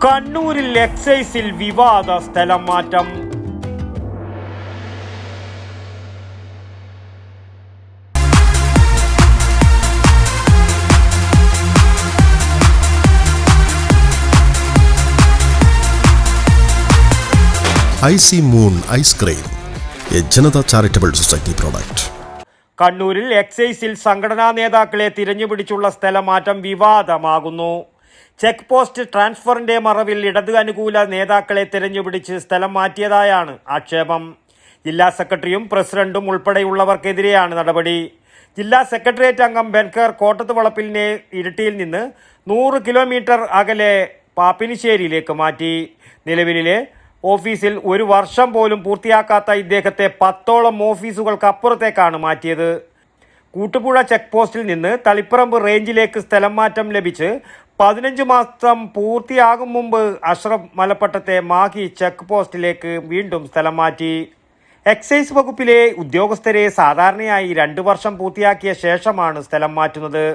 കണ്ണൂരിൽ എക്സൈസിൽ വിവാദ സ്ഥലം മാറ്റം. Icy moon ice cream, A Janata charitable society product. കണ്ണൂരിൽ എക്സൈസിൽ സംഘടനാ നേതാക്കളെ തിരഞ്ഞുപിടിച്ചുള്ള സ്ഥലമാറ്റം വിവാദമാകുന്നു. ചെക്ക് പോസ്റ്റ് ട്രാൻസ്ഫറിന്റെ മറവിൽ ഇടത് അനുകൂല നേതാക്കളെ തിരഞ്ഞുപിടിച്ച് സ്ഥലം മാറ്റിയതായാണ് ആക്ഷേപം. ജില്ലാ സെക്രട്ടറിയും പ്രസിഡന്റും ഉൾപ്പെടെയുള്ളവർക്കെതിരെയാണ് നടപടി. ജില്ലാ സെക്രട്ടേറിയറ്റ് അംഗം ബെൻകർ കോട്ടത്ത് വളപ്പിലിനെ ഇരിട്ടിയിൽ നിന്ന് 100 കിലോമീറ്റർ അകലെ പാപ്പിനിശ്ശേരിയിലേക്ക് മാറ്റി. നിലവിലെ ഓഫീസിൽ 1 വർഷം പോലും പൂർത്തിയാക്കാത്ത ഇദ്ദേഹത്തെ 10ഓളം ഓഫീസുകൾക്കപ്പുറത്തേക്കാണ് മാറ്റിയത്. കൂട്ടുപുഴ ചെക്ക് പോസ്റ്റിൽ നിന്ന് തളിപ്പറമ്പ് റേഞ്ചിലേക്ക് സ്ഥലം മാറ്റം ലഭിച്ച് 15 മാസം പൂർത്തിയാകും മുമ്പ് അഷ്റഫ് മലപ്പട്ടത്തെ മാഹി ചെക്ക് പോസ്റ്റിലേക്ക് വീണ്ടും സ്ഥലം മാറ്റി. എക്സൈസ് വകുപ്പിലെ ഉദ്യോഗസ്ഥരെ സാധാരണയായി 2 വർഷം പൂർത്തിയാക്കിയ ശേഷമാണ് സ്ഥലം മാറ്റുന്നത്.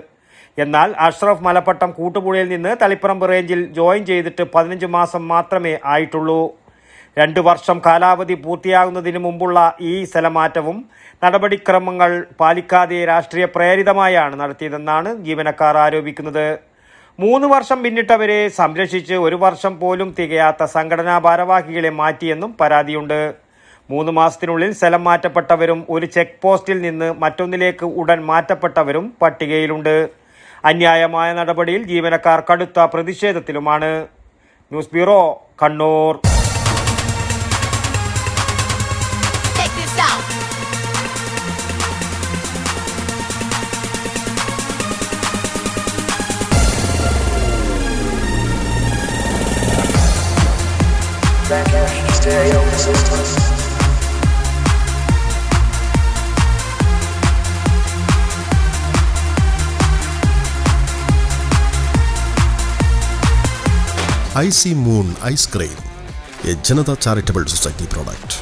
എന്നാൽ അഷ്റഫ് മലപ്പട്ടം കൂട്ടുപുഴയിൽ നിന്ന് തളിപ്പറമ്പ് റേഞ്ചിൽ ജോയിൻ ചെയ്തിട്ട് 15 മാസം മാത്രമേ ആയിട്ടുള്ളൂ. 2 വർഷം കാലാവധി പൂർത്തിയാകുന്നതിന് മുമ്പുള്ള ഈ സ്ഥലമാറ്റവും നടപടിക്രമങ്ങൾ പാലിക്കാതെ രാഷ്ട്രീയ പ്രേരിതമായാണ് നടത്തിയതെന്നാണ് ജീവനക്കാർ ആരോപിക്കുന്നത്. 3 വർഷം പിന്നിട്ടവരെ സംരക്ഷിച്ച് 1 വർഷം പോലും തികയാത്ത സംഘടനാ ഭാരവാഹികളെ മാറ്റിയെന്നും പരാതിയുണ്ട്. 3 മാസത്തിനുള്ളിൽ സ്ഥലം മാറ്റപ്പെട്ടവരും 1 ചെക്ക് പോസ്റ്റിൽ നിന്ന് മറ്റൊന്നിലേക്ക് ഉടൻ മാറ്റപ്പെട്ടവരും പട്ടികയിലുണ്ട്. അന്യായമായ നടപടിയിൽ ജീവനക്കാർ കടുത്ത പ്രതിഷേധത്തിലുമാണ്. News bureau, Kannur. Stereo system. Icy moon ice cream, A Janata charitable society product.